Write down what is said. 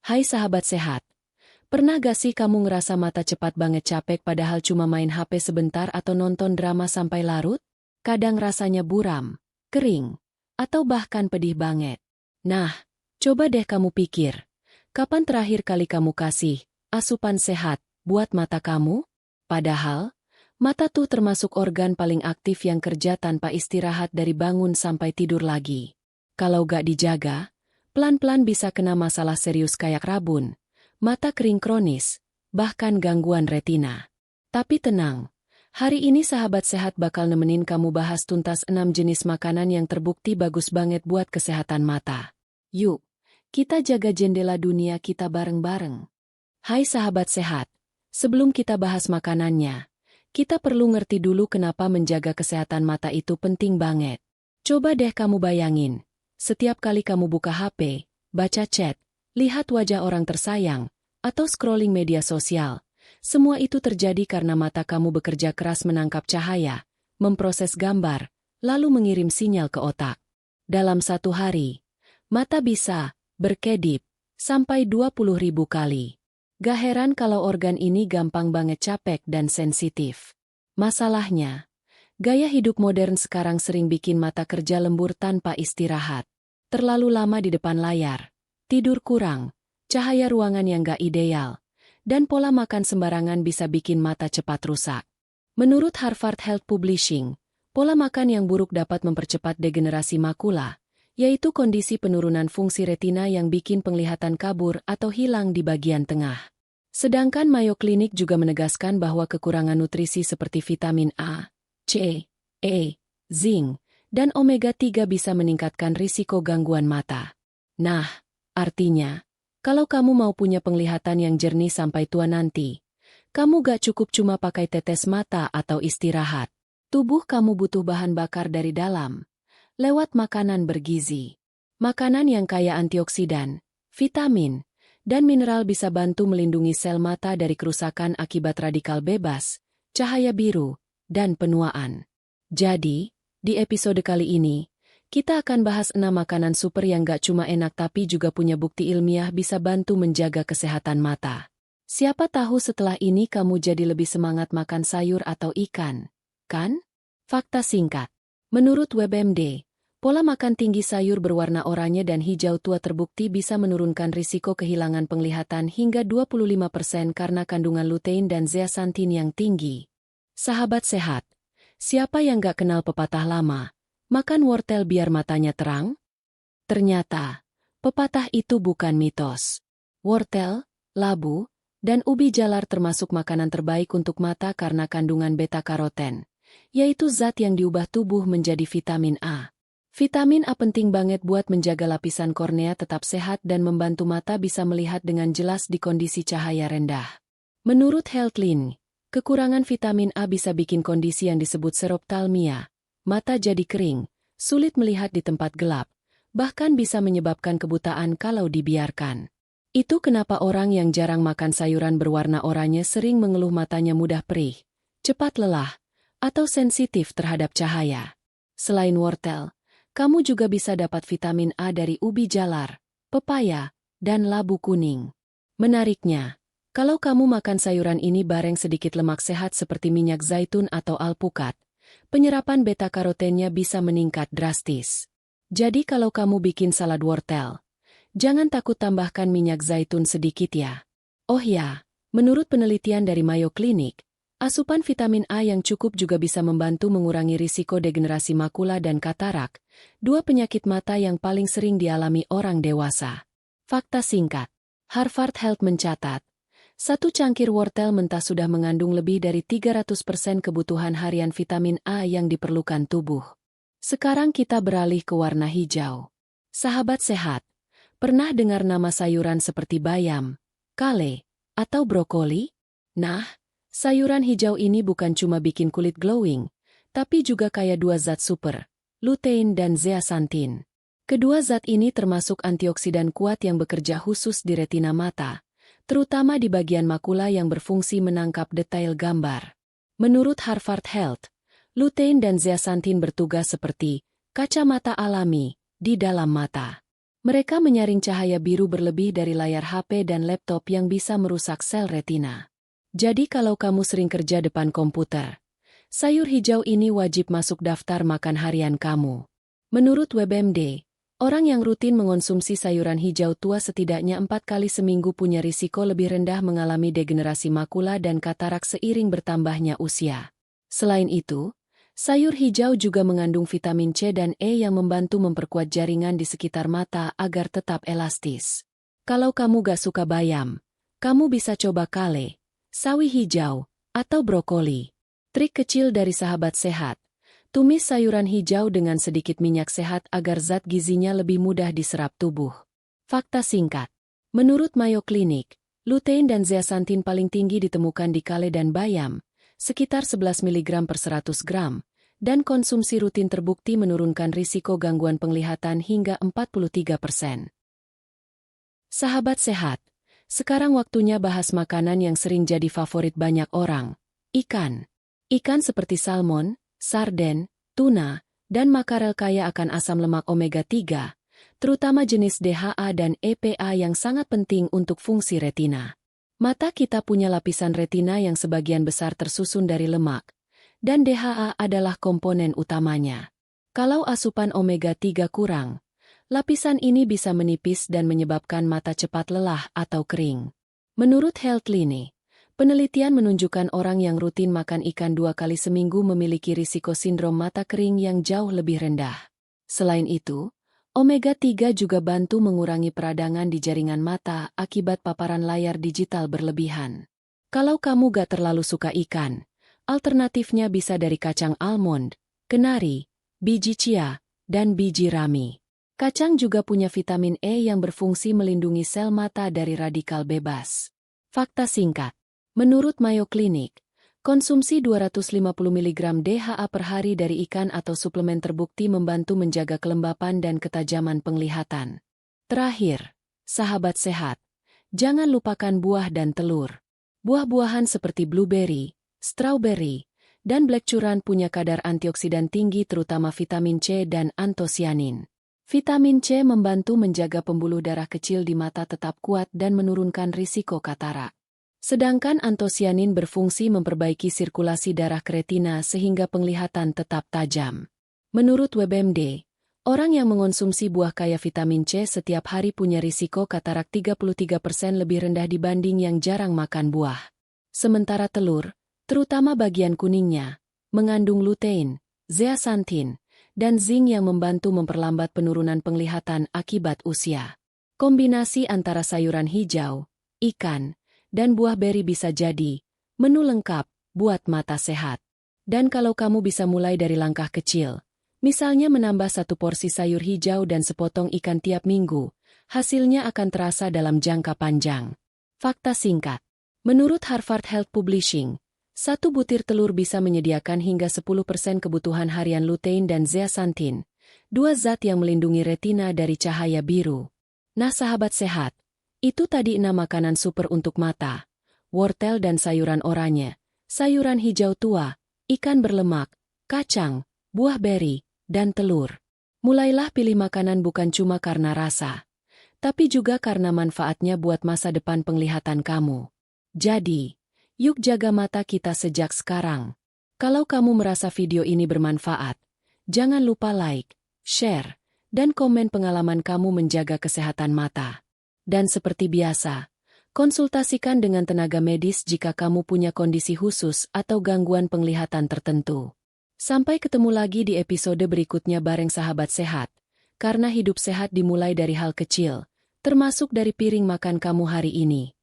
Hai sahabat sehat, pernah gak sih kamu ngerasa mata cepat banget capek padahal cuma main HP sebentar atau nonton drama sampai larut? Kadang rasanya buram, kering, atau bahkan pedih banget. Nah, coba deh kamu pikir, kapan terakhir kali kamu kasih asupan sehat buat mata kamu? Padahal, mata tuh termasuk organ paling aktif yang kerja tanpa istirahat dari bangun sampai tidur lagi. Kalau gak dijaga, pelan-pelan bisa kena masalah serius kayak rabun, mata kering kronis, bahkan gangguan retina. Tapi tenang, hari ini sahabat sehat bakal nemenin kamu bahas tuntas 6 jenis makanan yang terbukti bagus banget buat kesehatan mata. Yuk, kita jaga jendela dunia kita bareng-bareng. Hai sahabat sehat, sebelum kita bahas makanannya, kita perlu ngerti dulu kenapa menjaga kesehatan mata itu penting banget. Coba deh kamu bayangin, setiap kali kamu buka HP, baca chat, lihat wajah orang tersayang, atau scrolling media sosial, semua itu terjadi karena mata kamu bekerja keras menangkap cahaya, memproses gambar, lalu mengirim sinyal ke otak. Dalam satu hari, mata bisa berkedip sampai 20.000 kali. Gak heran kalau organ ini gampang banget capek dan sensitif. Masalahnya, gaya hidup modern sekarang sering bikin mata kerja lembur tanpa istirahat. Terlalu lama di depan layar, tidur kurang, cahaya ruangan yang gak ideal, dan pola makan sembarangan bisa bikin mata cepat rusak. Menurut Harvard Health Publishing, pola makan yang buruk dapat mempercepat degenerasi makula, yaitu kondisi penurunan fungsi retina yang bikin penglihatan kabur atau hilang di bagian tengah. Sedangkan Mayo Clinic juga menegaskan bahwa kekurangan nutrisi seperti vitamin A, C, E, zinc, dan omega-3 bisa meningkatkan risiko gangguan mata. Nah, artinya, kalau kamu mau punya penglihatan yang jernih sampai tua nanti, kamu gak cukup cuma pakai tetes mata atau istirahat. Tubuh kamu butuh bahan bakar dari dalam, lewat makanan bergizi. Makanan yang kaya antioksidan, vitamin, dan mineral bisa bantu melindungi sel mata dari kerusakan akibat radikal bebas, cahaya biru, dan penuaan. Jadi, di episode kali ini, kita akan bahas 6 makanan super yang gak cuma enak tapi juga punya bukti ilmiah bisa bantu menjaga kesehatan mata. Siapa tahu setelah ini kamu jadi lebih semangat makan sayur atau ikan, kan? Fakta singkat. Menurut WebMD, pola makan tinggi sayur berwarna oranye dan hijau tua terbukti bisa menurunkan risiko kehilangan penglihatan hingga 25% karena kandungan lutein dan zeaxanthin yang tinggi. Sahabat sehat, siapa yang gak kenal pepatah lama, makan wortel biar matanya terang? Ternyata, pepatah itu bukan mitos. Wortel, labu, dan ubi jalar termasuk makanan terbaik untuk mata karena kandungan beta-karoten, yaitu zat yang diubah tubuh menjadi vitamin A. Vitamin A penting banget buat menjaga lapisan kornea tetap sehat dan membantu mata bisa melihat dengan jelas di kondisi cahaya rendah. Menurut Healthline, kekurangan vitamin A bisa bikin kondisi yang disebut seroptalmia, mata jadi kering, sulit melihat di tempat gelap, bahkan bisa menyebabkan kebutaan kalau dibiarkan. Itu kenapa orang yang jarang makan sayuran berwarna oranye sering mengeluh matanya mudah perih, cepat lelah, atau sensitif terhadap cahaya. Selain wortel, kamu juga bisa dapat vitamin A dari ubi jalar, pepaya, dan labu kuning. Menariknya, kalau kamu makan sayuran ini bareng sedikit lemak sehat seperti minyak zaitun atau alpukat, penyerapan beta-karotennya bisa meningkat drastis. Jadi kalau kamu bikin salad wortel, jangan takut tambahkan minyak zaitun sedikit ya. Oh ya, menurut penelitian dari Mayo Clinic, asupan vitamin A yang cukup juga bisa membantu mengurangi risiko degenerasi makula dan katarak, dua penyakit mata yang paling sering dialami orang dewasa. Fakta singkat, Harvard Health mencatat, satu cangkir wortel mentah sudah mengandung lebih dari 300% kebutuhan harian vitamin A yang diperlukan tubuh. Sekarang kita beralih ke warna hijau. Sahabat sehat, pernah dengar nama sayuran seperti bayam, kale, atau brokoli? Nah, sayuran hijau ini bukan cuma bikin kulit glowing, tapi juga kaya dua zat super, lutein dan zeaxanthin. Kedua zat ini termasuk antioksidan kuat yang bekerja khusus di retina mata, terutama di bagian makula yang berfungsi menangkap detail gambar. Menurut Harvard Health, lutein dan zeaxanthin bertugas seperti kacamata alami di dalam mata. Mereka menyaring cahaya biru berlebih dari layar HP dan laptop yang bisa merusak sel retina. Jadi kalau kamu sering kerja depan komputer, sayur hijau ini wajib masuk daftar makan harian kamu. Menurut WebMD, orang yang rutin mengonsumsi sayuran hijau tua setidaknya 4 kali seminggu punya risiko lebih rendah mengalami degenerasi makula dan katarak seiring bertambahnya usia. Selain itu, sayur hijau juga mengandung vitamin C dan E yang membantu memperkuat jaringan di sekitar mata agar tetap elastis. Kalau kamu gak suka bayam, kamu bisa coba kale, sawi hijau, atau brokoli. Trik kecil dari sahabat sehat. Tumis sayuran hijau dengan sedikit minyak sehat agar zat gizinya lebih mudah diserap tubuh. Fakta singkat. Menurut Mayo Clinic, lutein dan zeaxanthin paling tinggi ditemukan di kale dan bayam, sekitar 11 mg per 100 gram, dan konsumsi rutin terbukti menurunkan risiko gangguan penglihatan hingga 43%. Sahabat sehat, sekarang waktunya bahas makanan yang sering jadi favorit banyak orang, ikan. Ikan seperti salmon, sarden, tuna, dan makarel kaya akan asam lemak omega-3, terutama jenis DHA dan EPA yang sangat penting untuk fungsi retina. Mata kita punya lapisan retina yang sebagian besar tersusun dari lemak, dan DHA adalah komponen utamanya. Kalau asupan omega-3 kurang, lapisan ini bisa menipis dan menyebabkan mata cepat lelah atau kering. Menurut Health Line, penelitian menunjukkan orang yang rutin makan ikan 2 kali seminggu memiliki risiko sindrom mata kering yang jauh lebih rendah. Selain itu, omega-3 juga bantu mengurangi peradangan di jaringan mata akibat paparan layar digital berlebihan. Kalau kamu gak terlalu suka ikan, alternatifnya bisa dari kacang almond, kenari, biji chia, dan biji rami. Kacang juga punya vitamin E yang berfungsi melindungi sel mata dari radikal bebas. Fakta singkat. Menurut Mayo Clinic, konsumsi 250 mg DHA per hari dari ikan atau suplemen terbukti membantu menjaga kelembapan dan ketajaman penglihatan. Terakhir, sahabat sehat, jangan lupakan buah dan telur. Buah-buahan seperti blueberry, strawberry, dan black currant punya kadar antioksidan tinggi terutama vitamin C dan antosianin. Vitamin C membantu menjaga pembuluh darah kecil di mata tetap kuat dan menurunkan risiko katarak. Sedangkan antosianin berfungsi memperbaiki sirkulasi darah ke retina sehingga penglihatan tetap tajam. Menurut WebMD, orang yang mengonsumsi buah kaya vitamin C setiap hari punya risiko katarak 33% lebih rendah dibanding yang jarang makan buah. Sementara telur, terutama bagian kuningnya, mengandung lutein, zeaxanthin, dan zinc yang membantu memperlambat penurunan penglihatan akibat usia. Kombinasi antara sayuran hijau, ikan, dan buah beri bisa jadi menu lengkap buat mata sehat. Dan kalau kamu bisa mulai dari langkah kecil, misalnya menambah 1 porsi sayur hijau dan sepotong ikan tiap minggu, hasilnya akan terasa dalam jangka panjang. Fakta singkat. Menurut Harvard Health Publishing, 1 butir telur bisa menyediakan hingga 10% kebutuhan harian lutein dan zeaxanthin, 2 zat yang melindungi retina dari cahaya biru. Nah sahabat sehat, itu tadi 6 makanan super untuk mata, wortel dan sayuran oranye, sayuran hijau tua, ikan berlemak, kacang, buah beri, dan telur. Mulailah pilih makanan bukan cuma karena rasa, tapi juga karena manfaatnya buat masa depan penglihatan kamu. Jadi, yuk jaga mata kita sejak sekarang. Kalau kamu merasa video ini bermanfaat, jangan lupa like, share, dan komen pengalaman kamu menjaga kesehatan mata. Dan seperti biasa, konsultasikan dengan tenaga medis jika kamu punya kondisi khusus atau gangguan penglihatan tertentu. Sampai ketemu lagi di episode berikutnya bareng sahabat sehat, karena hidup sehat dimulai dari hal kecil, termasuk dari piring makan kamu hari ini.